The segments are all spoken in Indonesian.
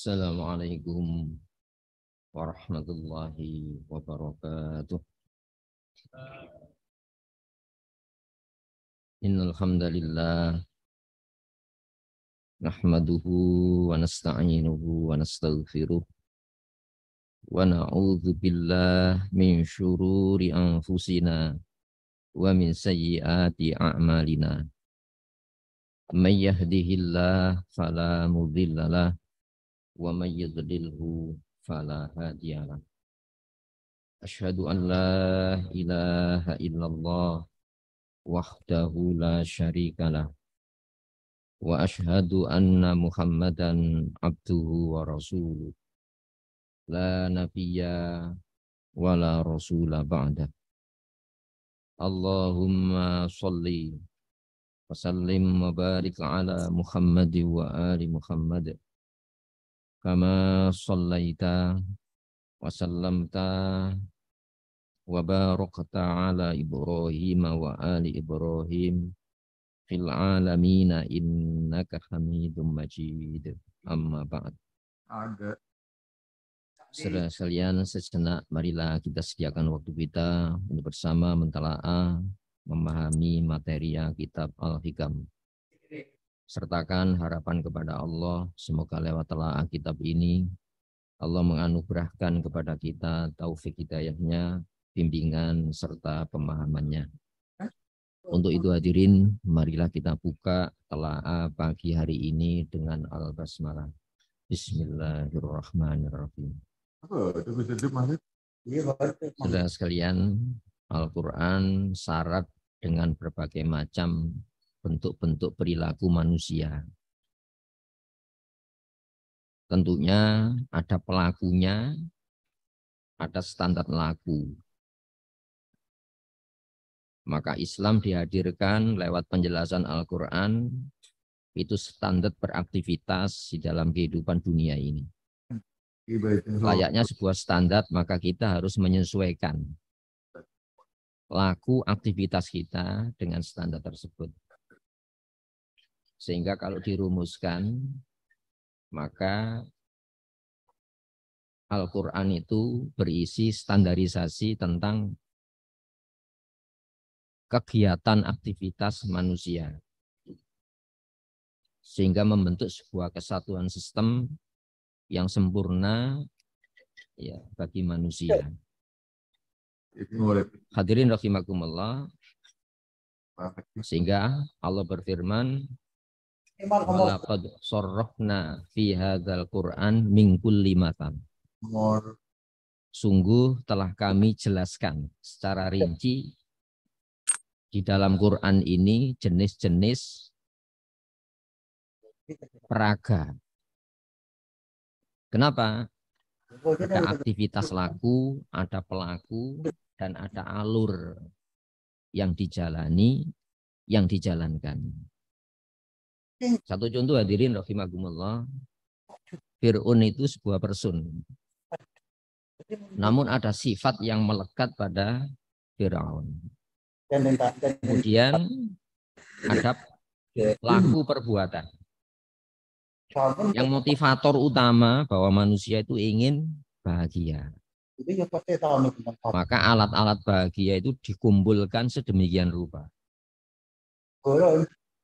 Assalamualaikum warahmatullahi wabarakatuh. Innal hamdalillah nahmaduhu wa nasta'inuhu wa nastaghfiruh wa na'udzu billahi min syururi anfusina wa min sayyiati a'malina. May yahdihillahu fala mudhillalah wa may yudlilhu fala hadiyalah. Asyhadu an la ilaha illallah wahdahu la syarikalah wa asyhadu anna Muhammadan abduhu wa rasuluh la nabiyya wa la rasula ba'da. Allahumma sholli wa sallim wa barik ala Muhammad wa ali Muhammad kama shallaita wa sallamta wa barakta ala Ibrahim wa ali Ibrahim fil alamina innaka Hamidum Majid. Amma ba'd. Saudara sekalian, sejenak marilah kita sediakan waktu kita untuk bersama mentalaah, memahami materi kitab Al-Hikam. Sertakan harapan kepada Allah, semoga lewat telaah kitab ini Allah menganugerahkan kepada kita taufik hidayahnya, bimbingan serta pemahamannya. Untuk itu hadirin, marilah kita buka telaah pagi hari ini dengan Al-Basmalah. Bismillahirrahmanirrahim. Saudara sekalian, Al-Quran syarat dengan berbagai macam bentuk-bentuk perilaku manusia. Tentunya ada pelakunya, ada standar laku. Maka Islam dihadirkan lewat penjelasan Al-Quran, itu standar beraktivitas di dalam kehidupan dunia ini. Layaknya sebuah standar, maka kita harus menyesuaikan laku aktivitas kita dengan standar tersebut. Sehingga kalau dirumuskan, maka Al-Quran itu berisi standarisasi tentang kegiatan aktivitas manusia. Sehingga membentuk sebuah kesatuan sistem yang sempurna ya, bagi manusia. Hadirin rahimakumullah, sehingga Allah berfirman, walaqad sharrafna fi hadzal Qur'an min kulli mathal. Sungguh telah kami jelaskan secara rinci di dalam Quran ini jenis-jenis peraga. Kenapa? Ada aktivitas laku, ada pelaku, dan ada alur yang dijalani, yang dijalankan. Satu contoh hadirin rahimakumullah, Fir'aun itu sebuah person. Namun ada sifat yang melekat pada Fir'aun. Kemudian ada laku perbuatan. Yang motivator utama bahwa manusia itu ingin bahagia. Maka alat-alat bahagia itu dikumpulkan sedemikian rupa.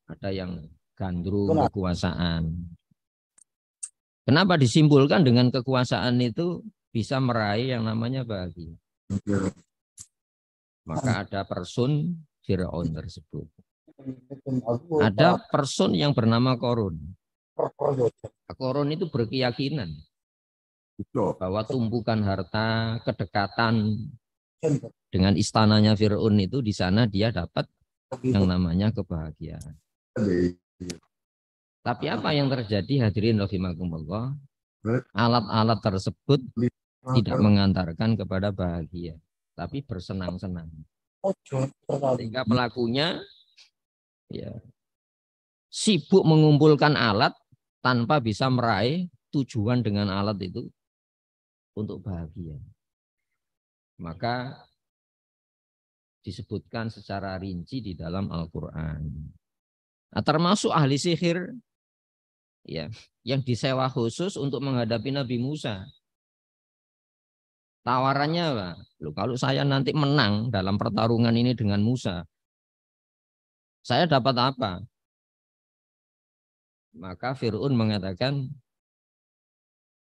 Ada yang gandrung kekuasaan. Kenapa disimpulkan dengan kekuasaan itu bisa meraih yang namanya bahagia? Maka ada person Fir'aun tersebut. Ada person yang bernama Korun. Korun itu berkeyakinan bahwa tumpukan harta, kedekatan dengan istananya Fir'aun itu di sana dia dapat yang namanya kebahagiaan. Tapi apa yang terjadi hadirin rahimakumullah? Alat-alat tersebut tidak mengantarkan kepada bahagia, tapi bersenang-senang. Sehingga pelakunya ya, sibuk mengumpulkan alat tanpa bisa meraih tujuan dengan alat itu untuk bahagia. Maka disebutkan secara rinci di dalam Al-Quran. Nah, termasuk ahli sihir ya, yang disewa khusus untuk menghadapi Nabi Musa. Tawarannya apa? Loh, kalau saya nanti menang dalam pertarungan ini dengan Musa, saya dapat apa? Maka Fir'aun mengatakan,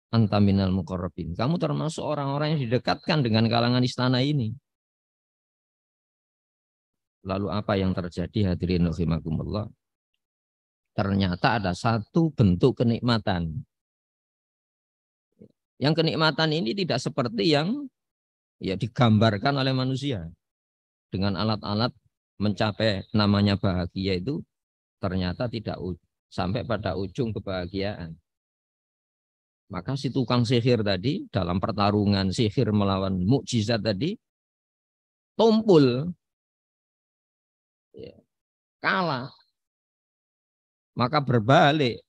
anta minal muqarrabin. Kamu termasuk orang-orang yang didekatkan dengan kalangan istana ini. Lalu apa yang terjadi, hadirin rahimakumullah? Ternyata ada satu bentuk kenikmatan. Yang kenikmatan ini tidak seperti yang ya digambarkan oleh manusia. Dengan alat-alat mencapai namanya bahagia itu ternyata tidak sampai pada ujung kebahagiaan. Maka si tukang sihir tadi dalam pertarungan sihir melawan mukjizat tadi tumpul, ya, kalah. Maka berbalik.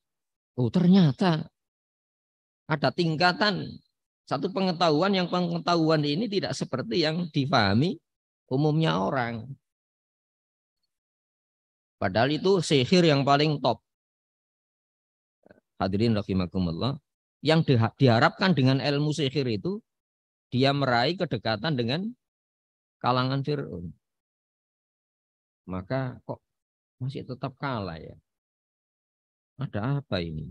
Oh, ternyata ada tingkatan satu pengetahuan yang pengetahuan ini tidak seperti yang difahami umumnya orang. Padahal itu sihir yang paling top. Hadirin rahimakumullah, yang diharapkan dengan ilmu sihir itu dia meraih kedekatan dengan kalangan Fir'aun. Maka kok masih tetap kalah ya? Ada apa ini?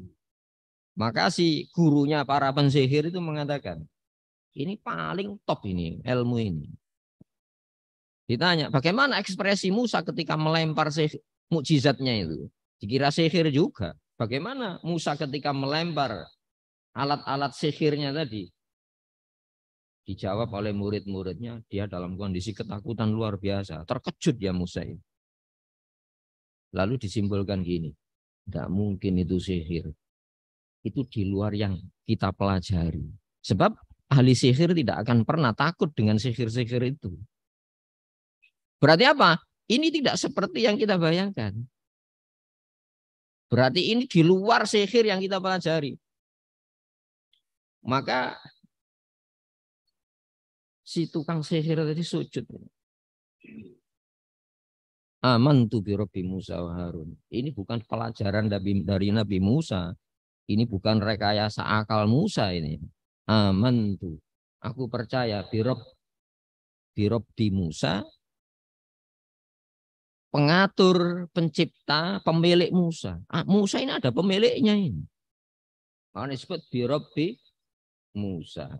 Maka si gurunya para pensihir itu mengatakan, ini paling top ini, ilmu ini. Ditanya, bagaimana ekspresi Musa ketika melempar mukjizatnya itu? Dikira sihir juga. Bagaimana Musa ketika melempar alat-alat sihirnya tadi? Dijawab oleh murid-muridnya, dia dalam kondisi ketakutan luar biasa. Terkejut ya Musa ini. Lalu disimpulkan gini, tidak mungkin itu sihir. Itu di luar yang kita pelajari. Sebab ahli sihir tidak akan pernah takut dengan sihir-sihir itu. Berarti apa? Ini tidak seperti yang kita bayangkan. Berarti ini di luar sihir yang kita pelajari. Maka si tukang sihir tadi sujud. Amantu bi Rabbi Musa wa Harun. Ini bukan pelajaran dari Nabi Musa. Ini bukan rekayasa akal Musa ini. Amantu. Aku percaya bi Rabbi Musa, pengatur, pencipta, pemilik Musa. Musa ini ada pemiliknya ini. Makanya disebut bi Rabbi Musa.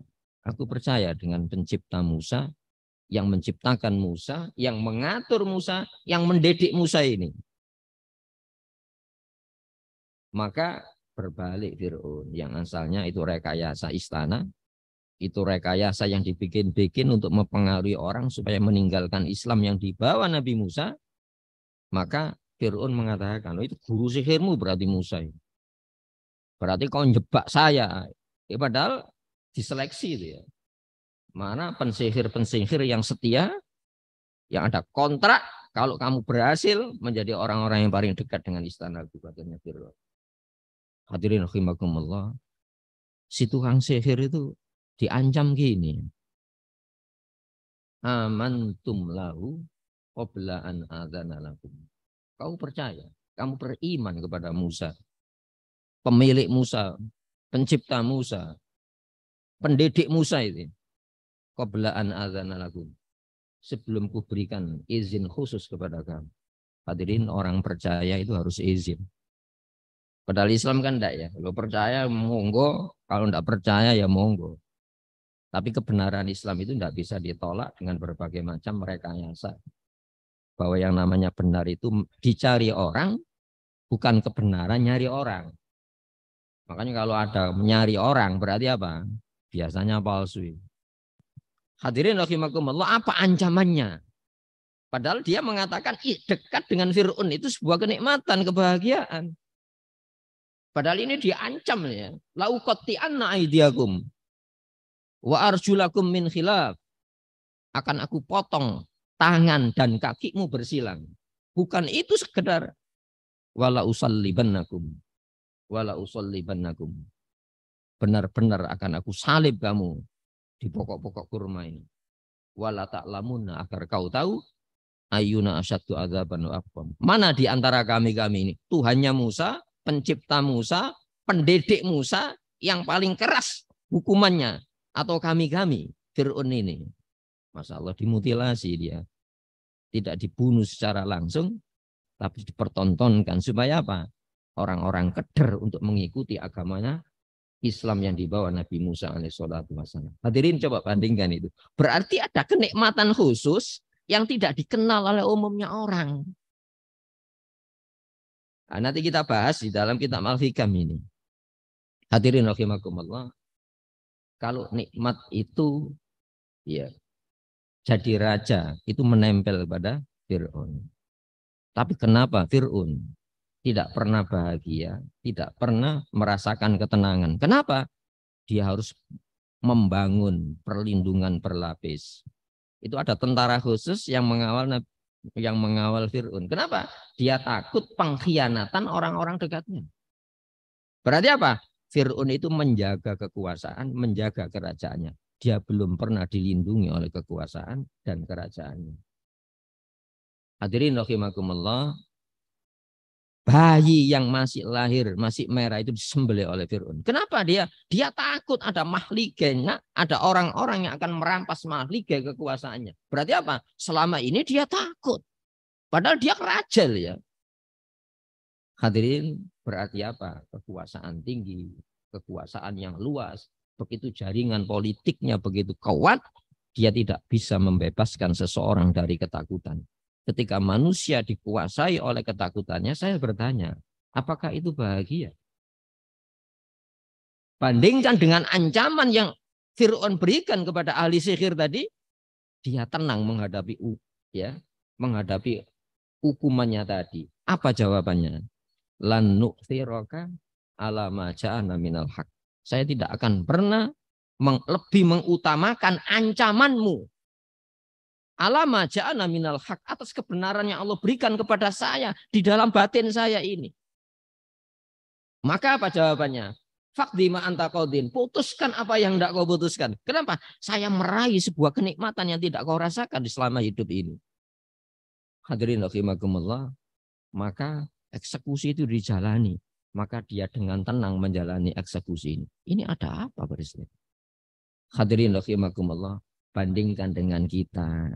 Aku percaya dengan pencipta Musa, yang menciptakan Musa, yang mengatur Musa, yang mendidik Musa ini. Maka berbalik Fir'aun yang asalnya itu rekayasa istana, itu rekayasa yang dibikin-bikin untuk mempengaruhi orang supaya meninggalkan Islam yang dibawa Nabi Musa. Maka Fir'aun mengatakan, oh, itu guru sihirmu berarti Musa. Berarti kau jebak saya. Padahal diseleksi itu ya. Mana pensihir-pensihir yang setia, yang ada kontrak, kalau kamu berhasil menjadi orang-orang yang paling dekat dengan istana katanya Fir'aun. Hadirin rahimakumullah. Si tukang sihir itu diancam gini. Amantum lahu qabla an adzana lakum. Kau percaya, kamu beriman kepada Musa, pemilik Musa, pencipta Musa, pendidik Musa itu. Qabla an adzana lakum. Sebelum kuberikan izin khusus kepada kamu. Hadirin, orang percaya itu harus izin. Padahal Islam kan enggak ya. Kalau percaya monggo, kalau enggak percaya ya monggo. Tapi kebenaran Islam itu enggak bisa ditolak dengan berbagai macam rekayasa. Bahwa yang namanya benar itu dicari orang, bukan kebenaran nyari orang. Makanya kalau ada nyari orang berarti apa? Biasanya palsu. Hadirin rahimakumullah, apa ancamannya? Padahal dia mengatakan dekat dengan Fir'aun itu sebuah kenikmatan, kebahagiaan. Padahal ini diancam ya. Lauqatti'anna aydiyakum wa arjulakum min khilaf. Akan aku potong tangan dan kakimu bersilang. Bukan itu sekedar wala usallibannakum. Wala usallibannakum. Benar-benar akan aku salib kamu di pokok-pokok kurma ini. Wala ta'lamunna, agar kau tahu ayyuna asyaddu adzaban wa aqwam. Mana di antara kami ini Tuhannya Musa pencipta Musa, pendidik Musa yang paling keras hukumannya. Atau kami-kami, Fir'aun ini. Masya Allah, dimutilasi dia. Tidak dibunuh secara langsung, tapi dipertontonkan. Supaya apa? Orang-orang keder untuk mengikuti agamanya Islam yang dibawa Nabi Musa alaihissalatu wassalam. Hadirin coba bandingkan itu. Berarti ada kenikmatan khusus yang tidak dikenal oleh umumnya orang. Nah, nanti kita bahas di dalam kitab Al-Hikam ini. Hadirin rahimakumullah. Kalau nikmat itu ya jadi raja itu menempel pada Fir'aun. Tapi kenapa Fir'aun tidak pernah bahagia, tidak pernah merasakan ketenangan? Kenapa? Dia harus membangun perlindungan berlapis. Itu ada tentara khusus yang mengawal Fir'aun. Kenapa? Dia takut pengkhianatan orang-orang dekatnya. Berarti apa? Fir'aun itu menjaga kekuasaan, menjaga kerajaannya. Dia belum pernah dilindungi oleh kekuasaan dan kerajaannya. Hadirin rahimakumullah, bayi yang masih lahir, masih merah itu disembelih oleh Fir'aun. Kenapa dia? Dia takut ada mahliganya, ada orang-orang yang akan merampas mahligai kekuasaannya. Berarti apa? Selama ini dia takut. Padahal dia raja ya. Hadirin, berarti apa? Kekuasaan tinggi, kekuasaan yang luas, begitu jaringan politiknya begitu kuat, dia tidak bisa membebaskan seseorang dari ketakutan. Ketika manusia dikuasai oleh ketakutannya, saya bertanya, apakah itu bahagia? Bandingkan dengan ancaman yang Fir'aun berikan kepada ahli sihir tadi, dia tenang menghadapi hukumannya tadi. Apa jawabannya? Lan nu'thiraka ala ma ja'ana minal haq. Saya tidak akan pernah lebih mengutamakan ancamanmu ala ma ja'ana minal haq, atas kebenaran yang Allah berikan kepada saya di dalam batin saya ini. Maka apa jawabannya? Faqdi ma anta qadin. Putuskan apa yang tidak kau putuskan. Kenapa? Saya meraih sebuah kenikmatan yang tidak kau rasakan di selama hidup ini. Hadirin rahimakumullah, maka eksekusi itu dijalani. Maka dia dengan tenang menjalani eksekusi ini. Ini ada apa berisnya? Hadirin rahimakumullah, bandingkan dengan kita.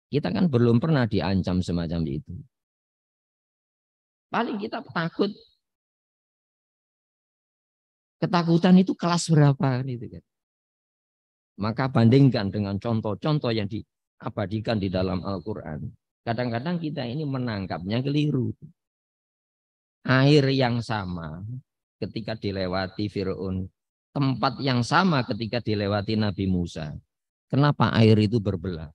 Kita kan belum pernah diancam semacam itu. Paling kita takut. Ketakutan itu kelas berapa gitu kan. Maka bandingkan dengan contoh-contoh yang diabadikan di dalam Al-Quran. Kadang-kadang kita ini menangkapnya keliru. Air yang sama ketika dilewati Fir'aun, tempat yang sama ketika dilewati Nabi Musa. Kenapa air itu berbelah?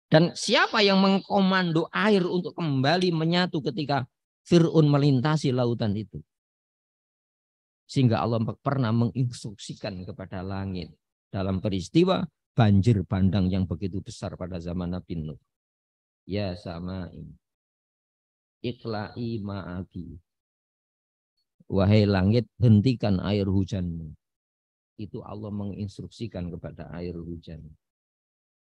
Dan siapa yang mengkomando air untuk kembali menyatu ketika Fir'aun melintasi lautan itu? Sehingga Allah pernah menginstruksikan kepada langit dalam peristiwa banjir bandang yang begitu besar pada zaman Nabi Nuh. Ya sama'i ikla'i ma'aki. Wahai langit, hentikan air hujanmu. Itu Allah menginstruksikan kepada air hujan.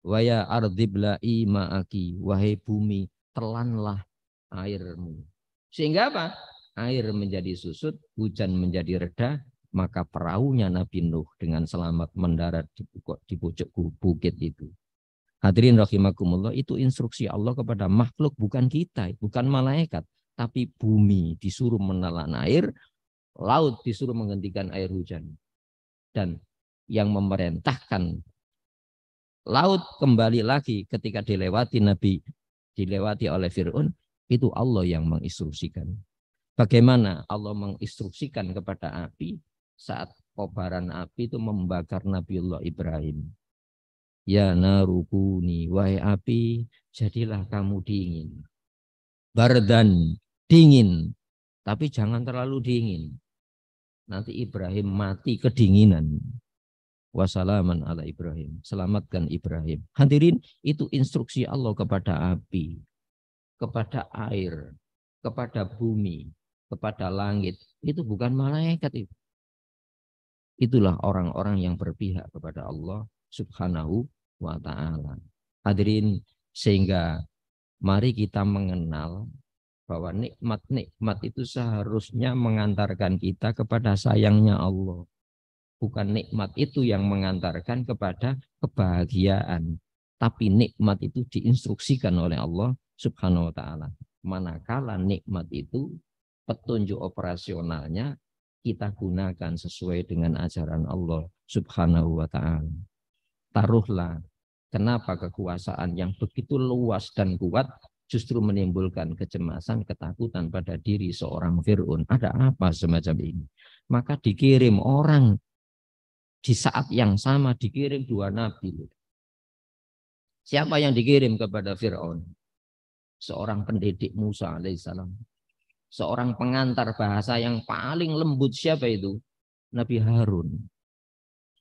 Waya ardibla'i ma'aki. Wahai bumi, telanlah airmu. Sehingga apa? Air menjadi susut, hujan menjadi reda, maka perahunya Nabi Nuh dengan selamat mendarat di pojok bukit itu. Hadirin rahimakumullah, itu instruksi Allah kepada makhluk, bukan kita, bukan malaikat, tapi bumi disuruh menelan air, laut disuruh menghentikan air hujan. Dan yang memerintahkan laut kembali lagi ketika dilewati oleh Fir'aun, itu Allah yang menginstruksikan. Bagaimana Allah menginstruksikan kepada api saat kobaran api itu membakar Nabiullah Ibrahim. Ya narukuni, wahai api, jadilah kamu dingin. Bardan, dingin. Tapi jangan terlalu dingin. Nanti Ibrahim mati kedinginan. Wassalaman ala Ibrahim. Selamatkan Ibrahim. Hadirin, itu instruksi Allah kepada api, kepada air, kepada bumi, kepada langit. Itu bukan malaikat itu. Itulah orang-orang yang berpihak kepada Allah Subhanahu wa ta'ala. Hadirin, sehingga mari kita mengenal bahwa nikmat-nikmat itu seharusnya mengantarkan kita kepada sayangnya Allah. Bukan nikmat itu yang mengantarkan kepada kebahagiaan. Tapi nikmat itu diinstruksikan oleh Allah Subhanahu wa ta'ala. Manakala nikmat itu petunjuk operasionalnya kita gunakan sesuai dengan ajaran Allah Subhanahu wa ta'ala. Taruhlah, kenapa kekuasaan yang begitu luas dan kuat justru menimbulkan kecemasan, ketakutan pada diri seorang Fir'aun. Ada apa semacam ini? Maka dikirim orang di saat yang sama, dikirim dua nabi. Siapa yang dikirim kepada Fir'aun? Seorang pendidik Musa alaihissalam. Seorang pengantar bahasa yang paling lembut, siapa itu? Nabi Harun.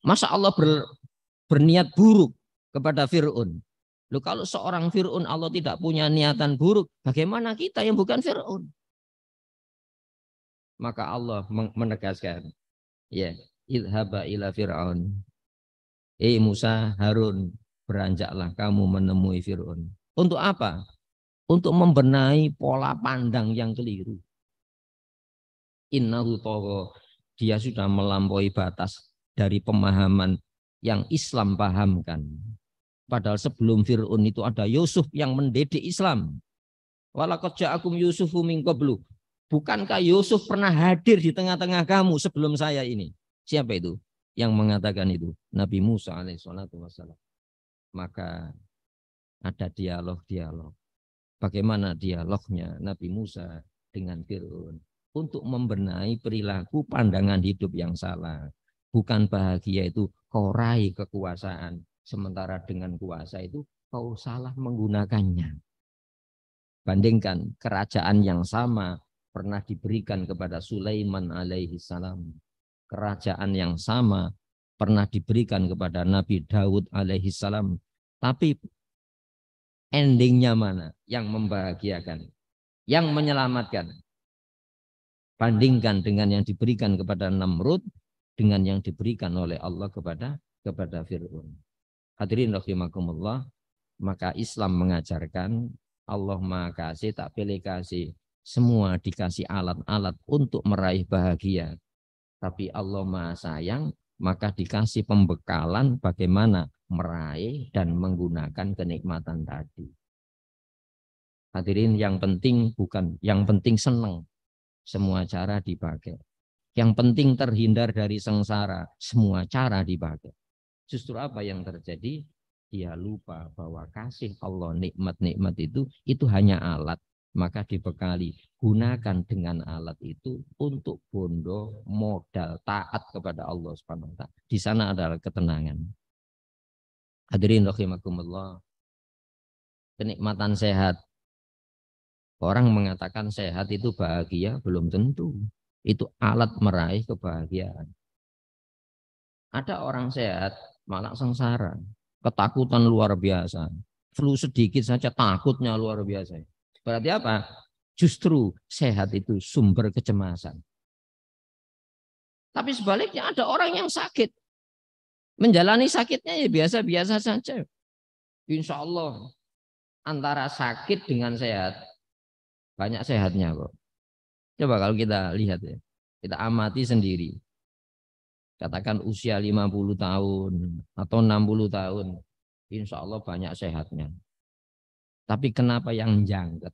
Masa Allah berniat buruk kepada Fir'aun? Loh, kalau seorang Fir'aun Allah tidak punya niatan buruk, bagaimana kita yang bukan Fir'aun? Maka Allah menegaskan, ya, idhaba ila Fir'aun. Musa, Harun, beranjaklah kamu menemui Fir'aun. Untuk apa? Untuk membenahi pola pandang yang keliru. Innahu tagha, dia sudah melampaui batas dari pemahaman yang Islam pahamkan. Padahal sebelum Fir'aun itu ada Yusuf yang mendidik Islam. Walaqad ja'akum Yusufu min qablu. Bukankah Yusuf pernah hadir di tengah-tengah kamu sebelum saya ini? Siapa itu yang mengatakan itu? Nabi Musa alaihissalatu wassalam. Maka ada dialog-dialog. Bagaimana dialognya Nabi Musa dengan Fir'aun? Untuk membenahi perilaku pandangan hidup yang salah. Bukan bahagia itu kau raih kekuasaan. Sementara dengan kuasa itu kau salah menggunakannya. Bandingkan kerajaan yang sama pernah diberikan kepada Sulaiman alaihi salam. Kerajaan yang sama pernah diberikan kepada Nabi Daud alaihi salam. Tapi endingnya mana yang membahagiakan, yang menyelamatkan? Bandingkan dengan yang diberikan kepada Namrud dengan yang diberikan oleh Allah kepada Fir'aun. Hadirin rahimakumullah, maka Islam mengajarkan Allah Maha Kasih tak pilih kasih. Semua dikasih alat-alat untuk meraih bahagia. Tapi Allah Maha Sayang, maka dikasih pembekalan bagaimana meraih dan menggunakan kenikmatan tadi. Hadirin, yang penting bukan, yang penting senang. Semua cara dipakai. Yang penting terhindar dari sengsara. Semua cara dipakai. Justru apa yang terjadi? Dia lupa bahwa kasih Allah, nikmat-nikmat itu hanya alat. Maka dibekali, gunakan dengan alat itu untuk bondo modal taat kepada Allah Subhanahu wa ta'ala. Di sana adalah ketenangan. Hadirin rahimakumullah. Kenikmatan sehat. Orang mengatakan sehat itu bahagia, belum tentu. Itu alat meraih kebahagiaan. Ada orang sehat malah sengsara, ketakutan luar biasa. Flu sedikit saja takutnya luar biasa. Berarti apa? Justru sehat itu sumber kecemasan. Tapi sebaliknya ada orang yang sakit. Menjalani sakitnya ya biasa-biasa saja. Insya Allah antara sakit dengan sehat, banyak sehatnya kok. Coba kalau kita lihat ya, kita amati sendiri. Katakan usia 50 tahun atau 60 tahun, insya Allah banyak sehatnya. Tapi kenapa yang jangket?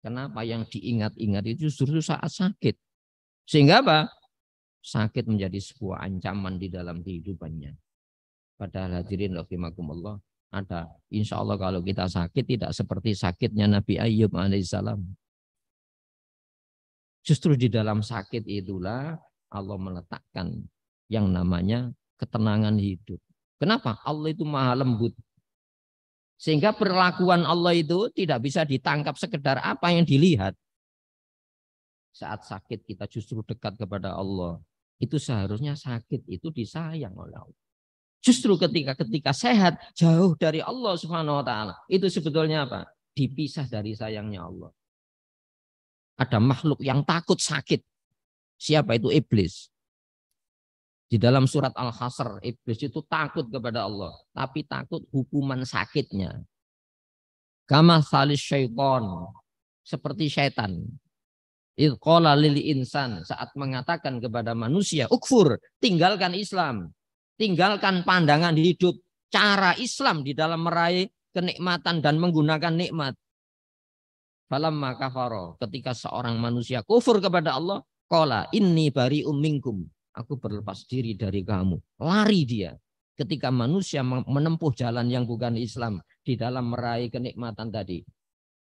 Kenapa yang diingat-ingat itu justru saat sakit? Sehingga apa? Sakit menjadi sebuah ancaman di dalam kehidupannya. Padahal hadirin rahimakumullah, ada insya Allah kalau kita sakit tidak seperti sakitnya Nabi Ayyub alaihissalam. Justru di dalam sakit itulah Allah meletakkan yang namanya ketenangan hidup. Kenapa? Allah itu maha lembut. Sehingga perlakuan Allah itu tidak bisa ditangkap sekedar apa yang dilihat. Saat sakit kita justru dekat kepada Allah. Itu seharusnya sakit itu disayang oleh Allah. Justru ketika sehat jauh dari Allah Subhanahu wa ta'ala. Itu sebetulnya apa? Dipisah dari sayangnya Allah. Ada makhluk yang takut sakit. Siapa itu? Iblis. Di dalam surat Al-Hasr, Iblis itu takut kepada Allah. Tapi takut hukuman sakitnya. Kama salis syaitan. seperti syaitan. Idh qala lil insan, saat mengatakan kepada manusia, ukfur, tinggalkan Islam, tinggalkan pandangan hidup, cara Islam di dalam meraih kenikmatan dan menggunakan nikmat. Falamma kafara, ketika seorang manusia kufur kepada Allah, qala inni bari'um minkum, aku berlepas diri dari kamu. Lari dia. Ketika manusia menempuh jalan yang bukan Islam di dalam meraih kenikmatan tadi.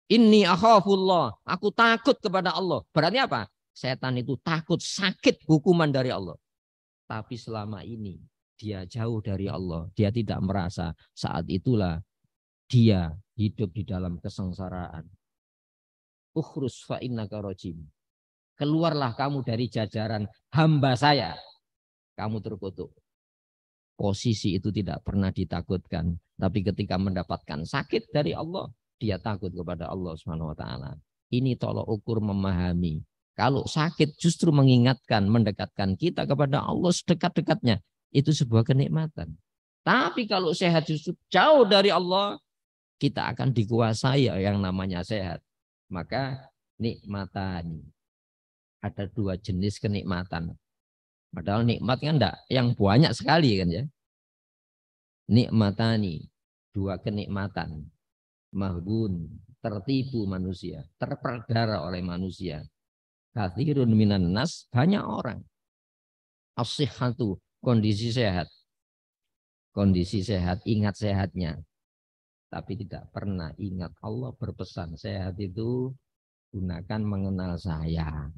Inni akhafullah, aku takut kepada Allah. Berarti apa? Setan itu takut sakit hukuman dari Allah. Tapi selama ini dia jauh dari Allah. Dia tidak merasa, saat itulah dia hidup di dalam kesengsaraan. Ukhrus fa innaka rajim. Keluarlah kamu dari jajaran hamba saya. Kamu terkutuk. Posisi itu tidak pernah ditakutkan. Tapi ketika mendapatkan sakit dari Allah, dia takut kepada Allah Subhanahu wa taala. Ini tolok ukur memahami. Kalau sakit justru mengingatkan, mendekatkan kita kepada Allah sedekat-dekatnya. Itu sebuah kenikmatan. Tapi kalau sehat justru jauh dari Allah, kita akan dikuasai yang namanya sehat. Maka nikmatan. Ada dua jenis kenikmatan. Padahal nikmat kan enggak, yang banyak sekali kan ya. Nikmatani, dua kenikmatan. Mahbun, tertipu manusia, terperdara oleh manusia. Kathirun minan nas, banyak orang. As-sihhatu, kondisi sehat. Kondisi sehat, ingat sehatnya. Tapi tidak pernah ingat Allah berpesan. Sehat itu gunakan mengenal saya.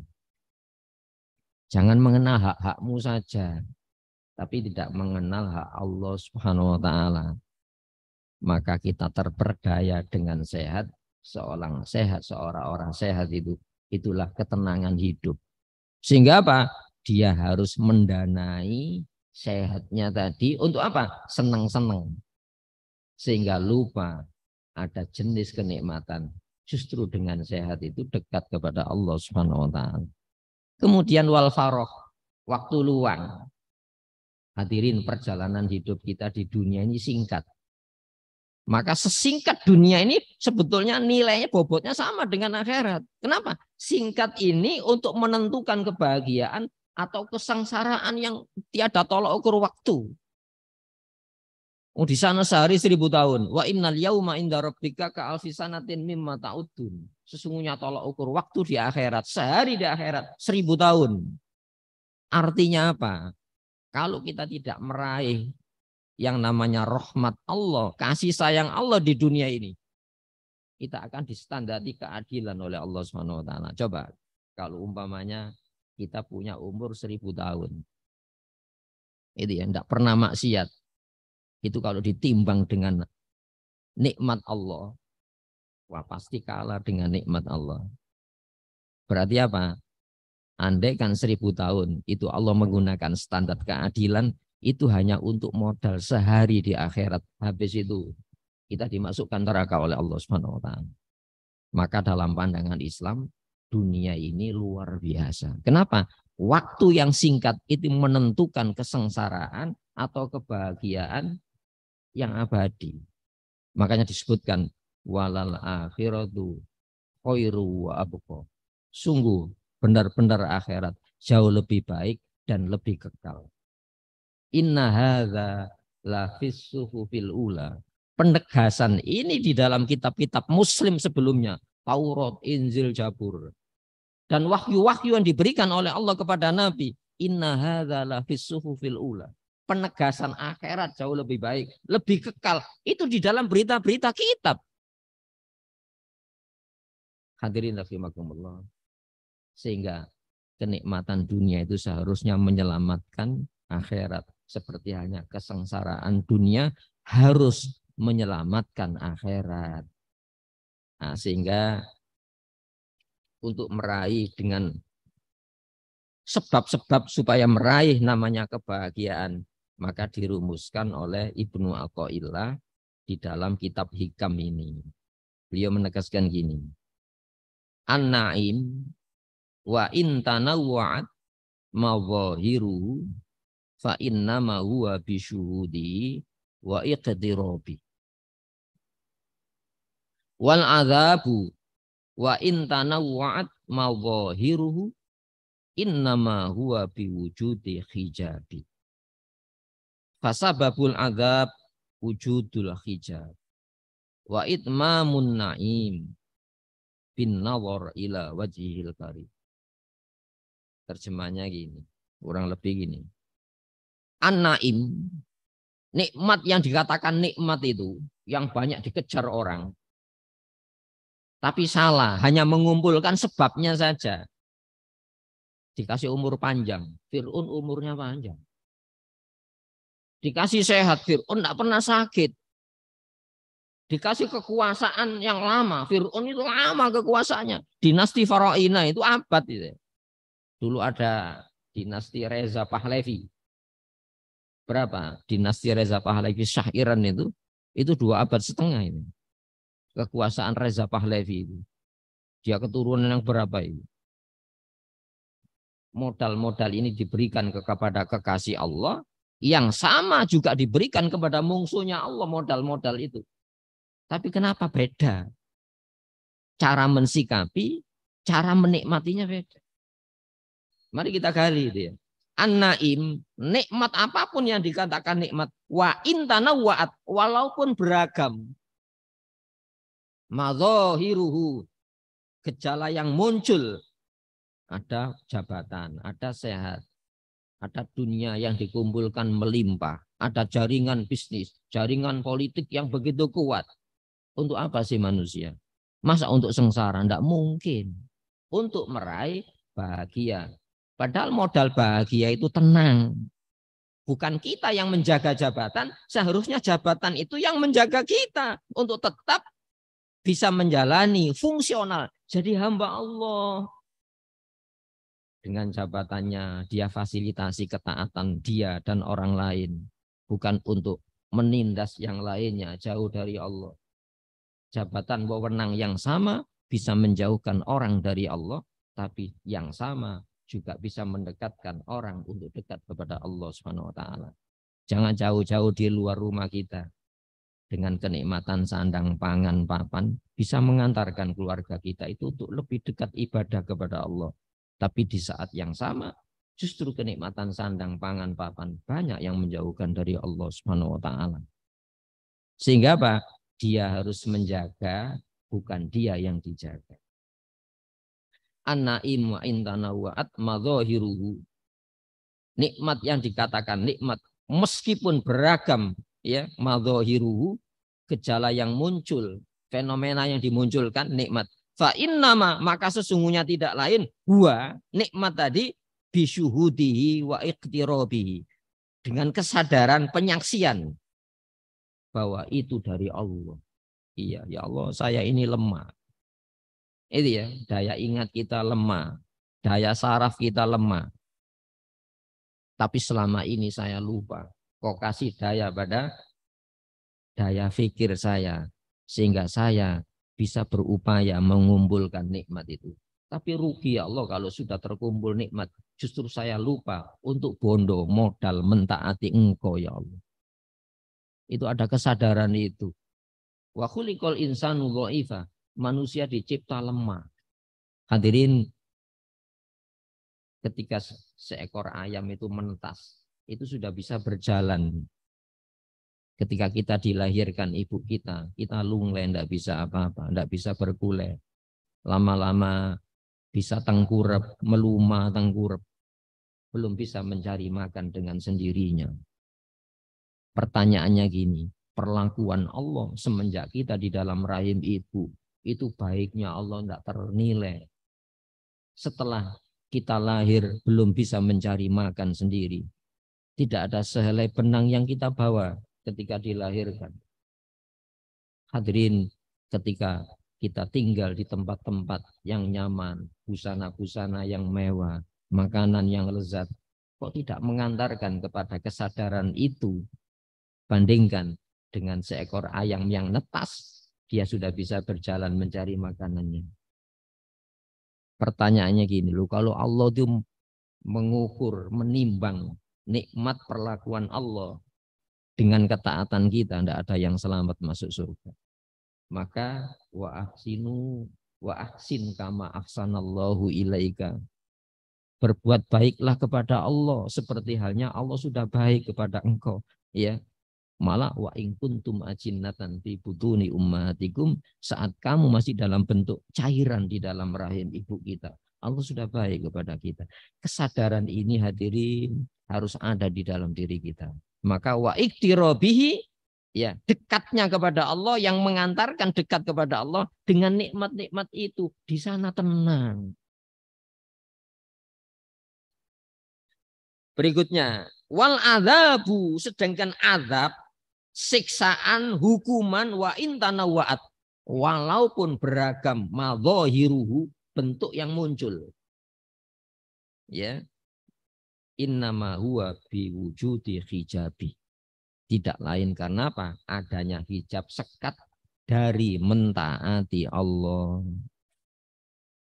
Jangan mengenal hak-hakmu saja. Tapi tidak mengenal hak Allah Subhanahu wa ta'ala. Maka kita terperdaya dengan sehat, seorang orang sehat itu, itulah ketenangan hidup. Sehingga apa? Dia harus mendanai sehatnya tadi untuk apa? Senang-senang. Sehingga lupa ada jenis kenikmatan. Justru dengan sehat itu dekat kepada Allah Subhanahu wa taala. Kemudian wal faroh, waktu luang. Hadirin, perjalanan hidup kita di dunia ini singkat. Maka sesingkat dunia ini sebetulnya nilainya bobotnya sama dengan akhirat. Kenapa? Singkat ini untuk menentukan kebahagiaan atau kesengsaraan yang tiada tolak ukur waktu. Oh, di sana sehari 1000 tahun. Wa innal yauma inda rabbika ka alfi sanatin mimma ta'udun. Sesungguhnya tolak ukur waktu di akhirat, sehari di akhirat 1000 tahun. Artinya apa? Kalau kita tidak meraih yang namanya rahmat Allah, kasih sayang Allah di dunia ini, kita akan disandati keadilan oleh Allah Subhanahu wa taala. Coba kalau umpamanya kita punya umur 1000 tahun. Itu ya, tidak pernah maksiat. Itu kalau ditimbang dengan nikmat Allah, wah pasti kalah dengan nikmat Allah. Berarti apa? Andai kan 1000 tahun itu Allah menggunakan standar keadilan, itu hanya untuk modal sehari di akhirat. Habis itu kita dimasukkan neraka oleh Allah Subhanahu wa taala. Maka dalam pandangan Islam, dunia ini luar biasa. Kenapa? Waktu yang singkat itu menentukan kesengsaraan atau kebahagiaan yang abadi. Makanya disebutkan walal akhiratu khairu wa abqa. Sungguh benar-benar akhirat jauh lebih baik dan lebih kekal. Inna hadza la fis suhufil ula. Penegasan ini di dalam kitab-kitab Muslim sebelumnya, Taurat, Injil, Zabur, dan wahyu-wahyu yang diberikan oleh Allah kepada Nabi. Inna hadza la fis suhufil ula. Penegasan akhirat jauh lebih baik, lebih kekal. Itu di dalam berita-berita kitab. Hadirin rahimakumullah. Sehingga kenikmatan dunia itu seharusnya menyelamatkan akhirat. Seperti hanya kesengsaraan dunia harus menyelamatkan akhirat. Nah, sehingga untuk meraih dengan sebab-sebab supaya meraih namanya kebahagiaan, maka dirumuskan oleh Ibnu Athaillah di dalam kitab Hikam ini. Beliau menegaskan gini. An-na'im wa in tanawwa'at mawahiru fa innama huwa bisyuhudi wa iqtirabi wal adzabu Wa in tanawwa'at mawahiruhu innama huwa biwujudi hijabi. Fasababul adzab wujudul hijab. Wa itmamun na'im bin nawar ila wajhil karim. Terjemahnya gini, kurang lebih gini. An-na'im, nikmat yang dikatakan nikmat itu, yang banyak dikejar orang. Tapi salah, hanya mengumpulkan sebabnya saja. Dikasih umur panjang, Fir'aun umurnya panjang. Dikasih sehat, Fir'aun tidak pernah sakit. Dikasih kekuasaan yang lama, Fir'aun itu lama kekuasaannya. Dinasti Faraina itu abad. Itu. Dulu ada dinasti Reza Pahlavi. Berapa? Dinasti Reza Pahlavi Shah Iran itu 2,5 abad ini. Kekuasaan Reza Pahlavi itu. Dia keturunan yang berapa itu? Modal-modal ini diberikan kepada kekasih Allah, yang sama juga diberikan kepada musuhnya Allah modal-modal itu. Tapi kenapa beda? Cara mensikapi, cara menikmatinya beda. Mari kita gali itu ya. An-naim, nikmat apapun yang dikatakan nikmat, wa intana wa'at, walaupun beragam. Madzahiruhu, gejala yang muncul. Ada jabatan, ada sehat, ada dunia yang dikumpulkan melimpah, ada jaringan bisnis, jaringan politik yang begitu kuat. Untuk apa sih manusia? Masa untuk sengsara? Tidak mungkin. Untuk meraih bahagia. Padahal modal bahagia itu tenang. Bukan kita yang menjaga jabatan, seharusnya jabatan itu yang menjaga kita. Untuk tetap bisa menjalani fungsional. Jadi hamba Allah. Dengan jabatannya dia fasilitasi ketaatan dia dan orang lain. Bukan untuk menindas yang lainnya jauh dari Allah. Jabatan wewenang yang sama bisa menjauhkan orang dari Allah. Tapi yang sama juga bisa mendekatkan orang untuk dekat kepada Allah Subhanahu wa taala. Jangan jauh-jauh di luar rumah kita. Dengan kenikmatan sandang pangan papan bisa mengantarkan keluarga kita itu untuk lebih dekat ibadah kepada Allah. Tapi di saat yang sama justru kenikmatan sandang pangan papan banyak yang menjauhkan dari Allah Subhanahu wa taala. Sehingga apa? Dia harus menjaga, bukan dia yang dijaga. An-naim wa intana wa'at madzahiruhu. Nikmat yang dikatakan nikmat meskipun beragam ya, madzahiruhu, gejala yang muncul, fenomena yang dimunculkan nikmat. Fa innama, maka sesungguhnya tidak lain huwa, nikmat tadi bisyuhudihi wa iqtirabihi, dengan kesadaran penyaksian bahwa itu dari Allah. Iya, ya Allah, saya ini lemah. Itu ya, daya ingat kita lemah, daya saraf kita lemah. Tapi selama ini saya lupa. Kok kasih daya pada daya fikir saya, sehingga saya bisa berupaya mengumpulkan nikmat itu. Tapi rugi ya Allah kalau sudah terkumpul nikmat. Justru saya lupa untuk bondo modal mentaati Engkau ya Allah. Itu ada kesadaran itu. Wa khuliqal insanu dha'ifa. Manusia dicipta lemah. Hadirin, ketika seekor ayam itu menetas, itu sudah bisa berjalan. Ketika kita dilahirkan ibu kita lunglai, tidak bisa apa-apa, tidak bisa bergulai. Lama-lama bisa tengkurap, meluma tengkurap. Belum bisa mencari makan dengan sendirinya. Pertanyaannya gini, perlakuan Allah semenjak kita di dalam rahim ibu, itu baiknya Allah tidak ternilai. Setelah kita lahir belum bisa mencari makan sendiri. Tidak ada sehelai benang yang kita bawa ketika dilahirkan. Hadirin, ketika kita tinggal di tempat-tempat yang nyaman, busana-busana yang mewah, makanan yang lezat, kok tidak mengantarkan kepada kesadaran itu? Bandingkan dengan seekor ayam yang netas, dia sudah bisa berjalan mencari makanannya. Pertanyaannya gini loh, kalau Allah itu mengukur, menimbang nikmat perlakuan Allah dengan ketaatan kita, tidak ada yang selamat masuk surga. Maka wa ahsinu, Wa ahsin kama ahsanallahu ilaika. Berbuat baiklah kepada Allah seperti halnya Allah sudah baik kepada engkau. Ya, malah wa in kuntum ajinnatan fi butuni ummahatikum, saat kamu masih dalam bentuk cairan di dalam rahim ibu kita, Allah sudah baik kepada kita. Kesadaran ini hadirin harus ada di dalam diri kita. Maka wa iktirobihi, ya, dekatnya kepada Allah, yang mengantarkan dekat kepada Allah dengan nikmat-nikmat itu, di sana tenang. Berikutnya, wal adzabu, sedangkan azab, siksaan, hukuman, wa intanawa'at, walaupun beragam, madzahiruhu, bentuk yang muncul. Ya, innama huwa biwujudi hijabi. Tidak lain karena apa? Adanya hijab sekat dari mentaati Allah.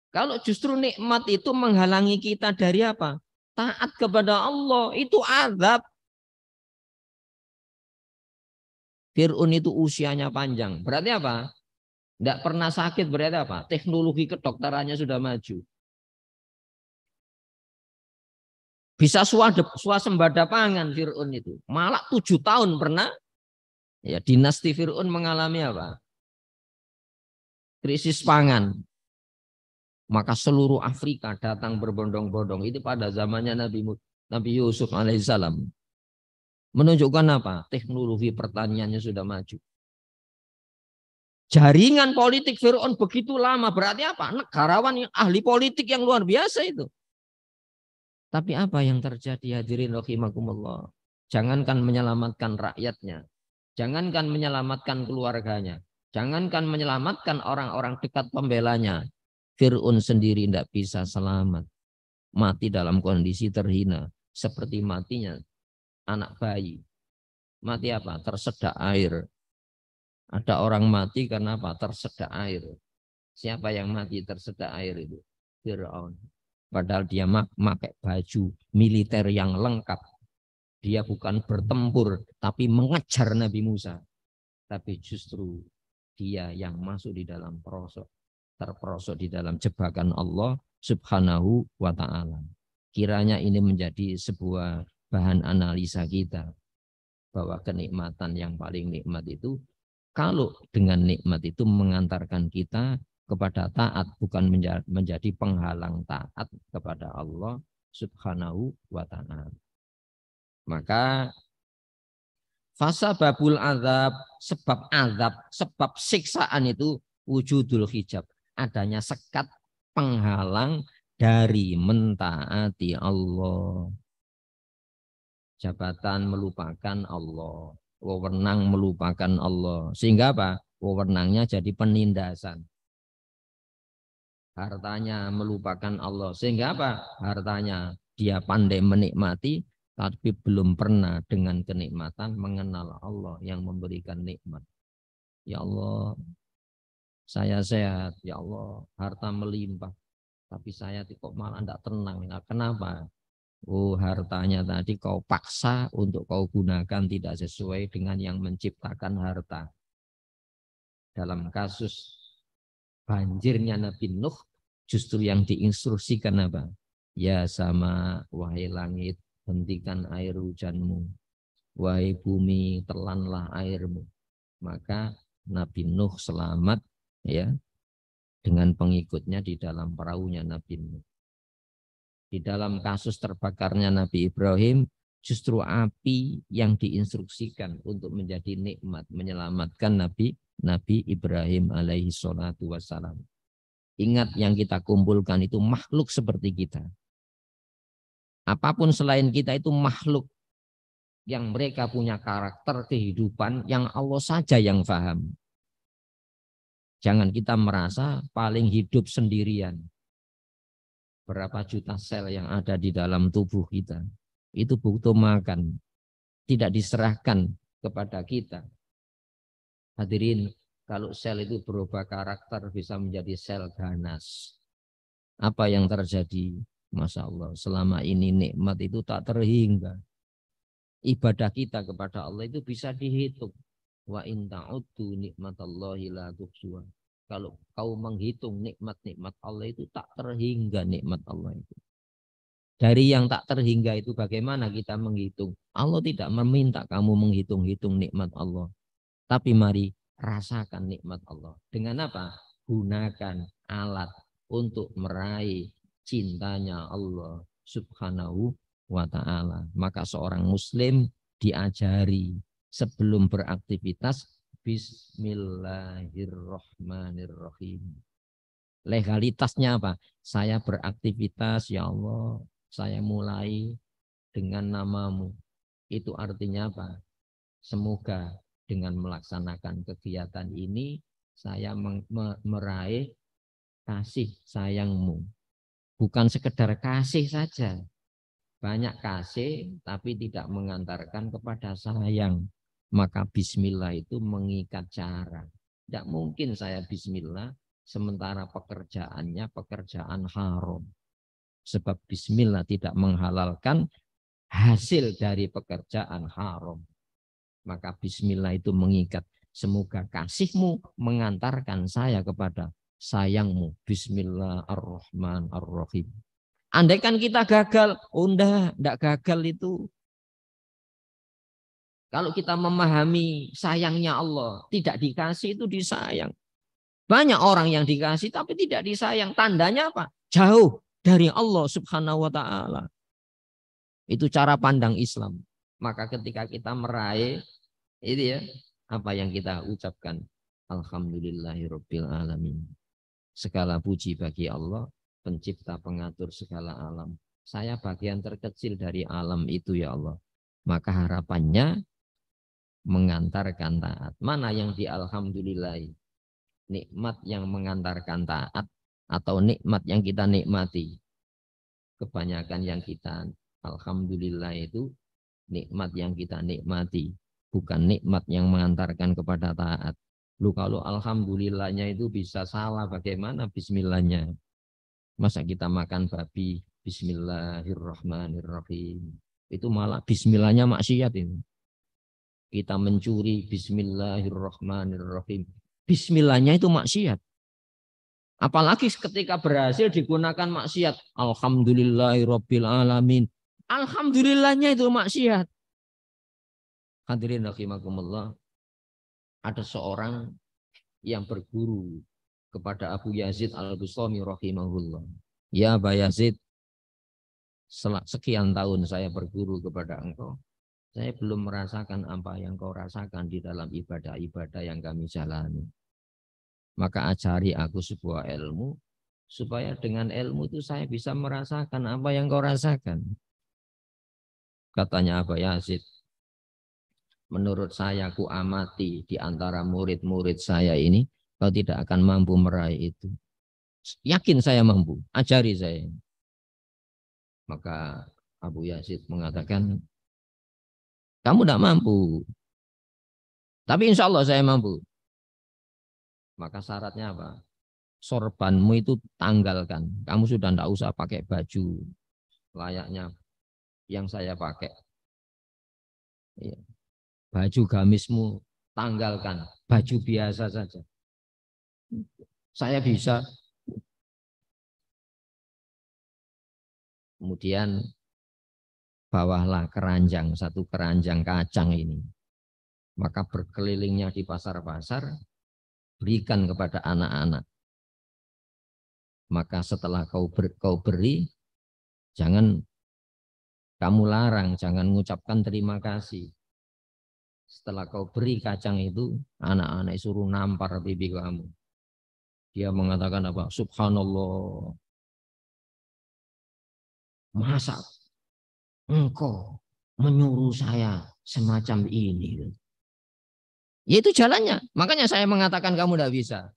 Kalau justru nikmat itu menghalangi kita dari apa? Taat kepada Allah, itu azab. Fir'aun itu usianya panjang. Berarti apa? Tidak pernah sakit, berarti apa? Teknologi kedokterannya sudah maju. Bisa swasembada pangan Fir'aun itu. Malah 7 tahun pernah. Ya, dinasti Fir'aun mengalami apa? Krisis pangan. Maka seluruh Afrika datang berbondong-bondong. Itu pada zamannya Nabi Yusuf alaihissalam. Menunjukkan apa? Teknologi pertaniannya sudah maju. Jaringan politik Fir'aun begitu lama. Berarti apa? Negarawan yang ahli politik yang luar biasa itu. Tapi apa yang terjadi hadirin rahimakumullah? Jangankan menyelamatkan rakyatnya. Jangankan menyelamatkan keluarganya. Jangankan menyelamatkan orang-orang dekat pembelanya. Fir'aun sendiri tidak bisa selamat. Mati dalam kondisi terhina. Seperti matinya anak bayi. Mati apa? Tersedak air. Ada orang mati karena apa? Tersedak air. Siapa yang mati tersedak air itu? Fir'aun. Padahal dia pakai baju militer yang lengkap. Dia bukan bertempur, tapi mengejar Nabi Musa. Tapi justru dia yang masuk di dalam terperosok di dalam jebakan Allah Subhanahu wa ta'ala. Kiranya ini menjadi sebuah bahan analisa kita, bahwa kenikmatan yang paling nikmat itu, kalau dengan nikmat itu mengantarkan kita kepada taat, bukan menjadi penghalang taat kepada Allah Subhanahu wa ta'ala. Maka fasa babul azab, sebab siksaan itu wujudul hijab, adanya sekat penghalang dari mentaati Allah. Jabatan melupakan Allah, wewenang melupakan Allah, sehingga apa? Wewenangnya jadi penindasan. Hartanya melupakan Allah, sehingga apa? Hartanya dia pandai menikmati, tapi belum pernah dengan kenikmatan mengenal Allah yang memberikan nikmat. Ya Allah, saya sehat. Ya Allah, harta melimpah. Tapi saya kok malah tidak tenang. Nah, kenapa? Oh, hartanya tadi kau paksa untuk kau gunakan tidak sesuai dengan yang menciptakan harta. Dalam kasus banjirnya Nabi Nuh, justru yang diinstruksikan apa? Ya sama, wahai langit, hentikan air hujanmu. Wahai bumi, telanlah airmu. Maka Nabi Nuh selamat, ya, dengan pengikutnya di dalam perahunya Nabi Nuh. Di dalam kasus terbakarnya Nabi Ibrahim, justru api yang diinstruksikan untuk menjadi nikmat menyelamatkan Nabi Ibrahim alaihi salatu wassalam. Ingat, yang kita kumpulkan itu makhluk seperti kita. Apapun selain kita itu makhluk yang mereka punya karakter kehidupan yang Allah saja yang paham. Jangan kita merasa paling hidup sendirian. Berapa juta sel yang ada di dalam tubuh kita, itu butuh makan, tidak diserahkan kepada kita. Hadirin, kalau sel itu berubah karakter bisa menjadi sel ganas. Apa yang terjadi? Masya Allah, selama ini nikmat itu tak terhingga. Ibadah kita kepada Allah itu bisa dihitung. Wa in ta'uddu nikmatallahi la tuhsuha. Kalau kau menghitung nikmat-nikmat Allah itu tak terhingga nikmat Allah itu. Dari yang tak terhingga itu bagaimana kita menghitung? Allah tidak meminta kamu menghitung-hitung nikmat Allah. Tapi mari rasakan nikmat Allah. Dengan apa? Gunakan alat untuk meraih cintanya Allah Subhanahu wa ta'ala. Maka seorang muslim diajari sebelum beraktivitas Bismillahirrahmanirrahim. Legalitasnya apa? Saya beraktivitas, ya Allah, saya mulai dengan namamu. Itu artinya apa? Semoga dengan melaksanakan kegiatan ini saya meraih kasih sayangmu. Bukan sekedar kasih saja. Banyak kasih tapi tidak mengantarkan kepada sayang. Maka bismillah itu mengikat cara. Tidak mungkin saya bismillah sementara pekerjaannya pekerjaan haram. Sebab bismillah tidak menghalalkan hasil dari pekerjaan haram. Maka bismillah itu mengikat. Semoga kasihmu mengantarkan saya kepada sayangmu. Bismillahirrahmanirrahim. Andaikan kita gagal, enggak gagal itu. Kalau kita memahami sayangnya Allah, tidak dikasih itu disayang. Banyak orang yang dikasih tapi tidak disayang. Tandanya apa? Jauh dari Allah Subhanahu wa ta'ala. Itu cara pandang Islam. Maka ketika kita meraih itu ya, apa yang kita ucapkan? Alhamdulillahirabbil alamin. Segala puji bagi Allah, pencipta pengatur segala alam. Saya bagian terkecil dari alam itu ya Allah. Maka harapannya mengantarkan taat. Mana yang dialhamdulillahi? Nikmat yang mengantarkan taat atau nikmat yang kita nikmati? Kebanyakan yang kita alhamdulillah itu nikmat yang kita nikmati, bukan nikmat yang mengantarkan kepada taat. Lu kalau alhamdulillahnya itu bisa salah, bagaimana bismillahnya? Masa kita makan babi bismillahirrahmanirrahim, itu malah bismillahnya maksiat itu. Kita mencuri bismillahirrahmanirrahim, bismillahnya itu maksiat. Apalagi ketika berhasil digunakan maksiat, alhamdulillahirabbil alamin, alhamdulillahnya itu maksiat. Hadirin rahimakumullah, ada seorang yang berguru kepada Abu Yazid Al-Bustami rahimahullah. Ya Aba Yazid, sekian tahun saya berguru kepada engkau. Saya belum merasakan apa yang kau rasakan di dalam ibadah-ibadah yang kami jalani. Maka ajari aku sebuah ilmu, supaya dengan ilmu itu saya bisa merasakan apa yang kau rasakan. Katanya Aba Yazid, menurut saya ku amati di antara murid-murid saya ini, kau tidak akan mampu meraih itu. Yakin saya mampu, ajari saya. Maka Abu Yazid mengatakan, kamu tidak mampu, tapi insya Allah saya mampu. Maka syaratnya apa? Sorbanmu itu tanggalkan. Kamu sudah tidak usah pakai baju layaknya yang saya pakai. Ya. Baju gamismu tanggalkan. Baju biasa saja. Saya bisa. Kemudian bawalah keranjang, satu keranjang kacang ini. Maka berkelilingnya di pasar-pasar, berikan kepada anak-anak. Maka setelah kau beri, jangan kamu larang, jangan mengucapkan terima kasih. Setelah kau beri kacang itu, anak-anak suruh nampar pipi kamu. Dia mengatakan apa? Subhanallah. Masa engkau menyuruh saya semacam ini? Ya itu jalannya. Makanya saya mengatakan kamu tidak bisa.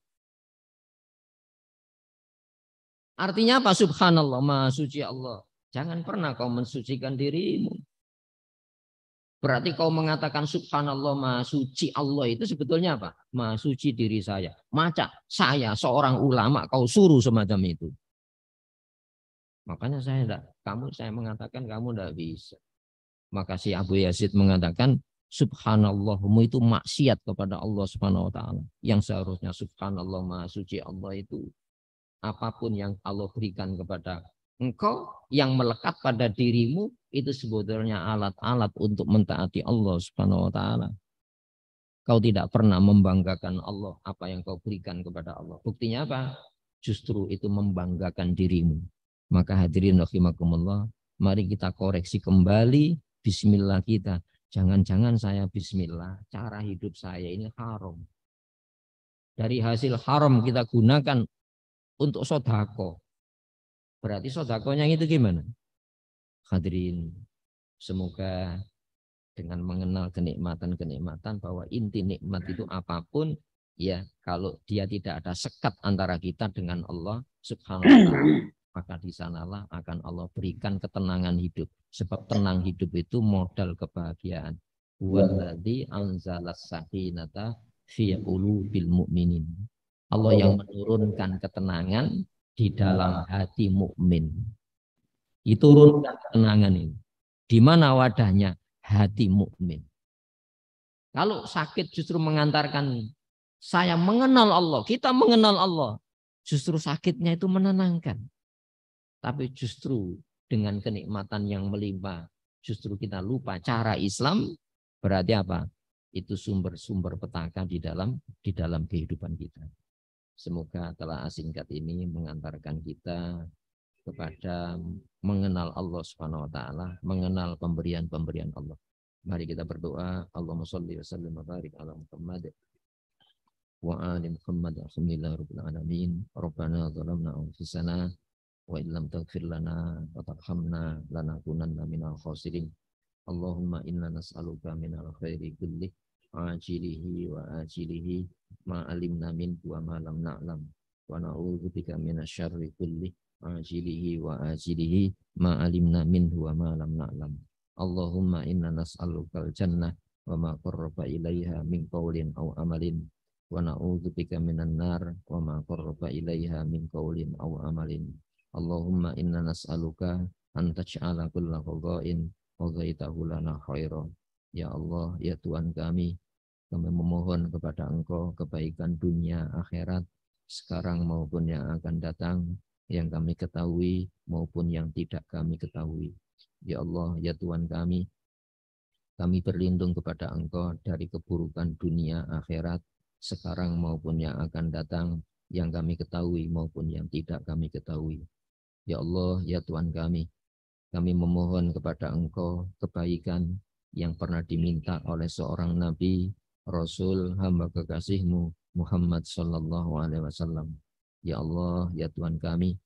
Artinya apa? Subhanallah, maha suci Allah. Jangan pernah kau mensucikan dirimu. Berarti kau mengatakan subhanallah, maha suci Allah, itu sebetulnya apa? Maha suci diri saya. Maka saya seorang ulama kau suruh semacam itu. Makanya saya mengatakan kamu tidak bisa. Maka si Abu Yazid mengatakan, subhanallahmu itu maksiat kepada Allah Subhanahu wa taala. Yang seharusnya subhanallah maha suci Allah itu apapun yang Allah berikan kepada engkau yang melekat pada dirimu itu sebetulnya alat-alat untuk mentaati Allah Subhanahu wa taala. Kau tidak pernah membanggakan Allah apa yang kau berikan kepada Allah. Buktinya apa? Justru itu membanggakan dirimu. Maka hadirin rahimakumullah, mari kita koreksi kembali bismillah kita. Jangan-jangan saya bismillah, cara hidup saya ini haram. Dari hasil haram kita gunakan untuk sodako. Berarti sodakonya itu gimana? Hadirin, semoga dengan mengenal kenikmatan-kenikmatan bahwa inti nikmat itu apapun, ya kalau dia tidak ada sekat antara kita dengan Allah Subhanahu wa taala, maka di sanalah akan Allah berikan ketenangan hidup. Sebab tenang hidup itu modal kebahagiaan. Walladzi anzalas sakinata fi qulubil mu'minin. Allah yang menurunkan ketenangan di dalam hati mukmin. Diturunkan ketenangan ini. Di mana wadahnya? Hati mukmin. Kalau sakit justru mengantarkan saya mengenal Allah, kita mengenal Allah, justru sakitnya itu menenangkan. Tapi justru dengan kenikmatan yang melimpah, justru kita lupa cara Islam, berarti apa? Itu sumber-sumber petaka di dalam kehidupan kita. Semoga telah singkat ini mengantarkan kita kepada mengenal Allah Subhanahu wa taala, mengenal pemberian-pemberian Allah. Mari kita berdoa. Allahumma shalli wa sallim wa barik ala Muhammad wa ali Muhammad. Alhamdulillahirabbil alamin. Rabbana zalamna anfusana wa illam taghfir lana wa tarhamna lanakunanna minal khasirin. Allahumma inna nas'aluka minal khairi kullih ajilihi wa ajilihi ma alimna min wa ma lam na'lam wa na'udzubika minasyarri kullih ajilihi wa ajilihi ma alimna minhu wa ma lam na'lam. Allahumma inna nas'alukal jannah wa ma qarraba ilaiha min qawlin aw amalin wa na'udzubika minan nar wa ma qarraba ilaiha min qawlin aw amalin. Allahumma inna nas'aluka an taj'ala kulla qada'in qadaitahu lana khairan. Ya Allah, ya Tuhan kami memohon kepada Engkau kebaikan dunia akhirat sekarang maupun yang akan datang, yang kami ketahui maupun yang tidak kami ketahui. Ya Allah, ya Tuhan kami berlindung kepada Engkau dari keburukan dunia akhirat sekarang maupun yang akan datang, yang kami ketahui maupun yang tidak kami ketahui. Ya Allah, ya Tuhan kami memohon kepada Engkau kebaikan yang pernah diminta oleh seorang Nabi, Rasul, hamba kekasih-Mu Muhammad Sallallahu Alaihi Wasallam. Ya Allah, ya Tuhan kami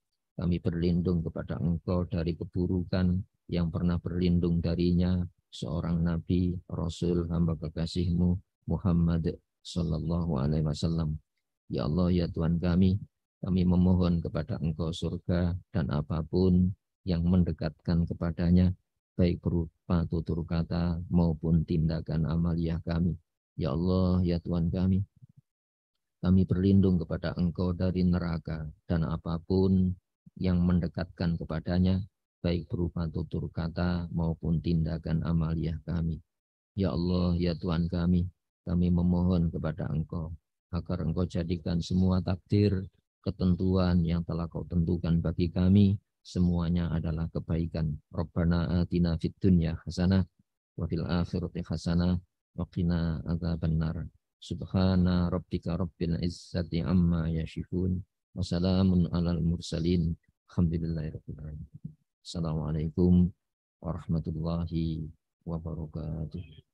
berlindung kepada Engkau dari keburukan yang pernah berlindung darinya seorang Nabi, Rasul, hamba kekasih-Mu Muhammad Sallallahu Alaihi Wasallam. Ya Allah, ya Tuhan kami memohon kepada Engkau surga dan apapun yang mendekatkan kepadanya, baik berupa tutur kata maupun tindakan amaliyah kami. Ya Allah, ya Tuhan kami berlindung kepada Engkau dari neraka dan apapun yang mendekatkan kepadanya, baik berupa tutur kata maupun tindakan amaliyah kami. Ya Allah, ya Tuhan kami memohon kepada Engkau agar Engkau jadikan semua takdir, ketentuan yang telah Kau tentukan bagi kami, semuanya adalah kebaikan. Rabbana atina fid dunya hasanah wa fil akhirati hasanah wa qina adzabannar. Subhana rabbika rabbil izzati amma yasifun wa salamun alal mursalin. Alhamdulillahirabbil alamin. Assalamualaikum warahmatullahi wabarakatuh.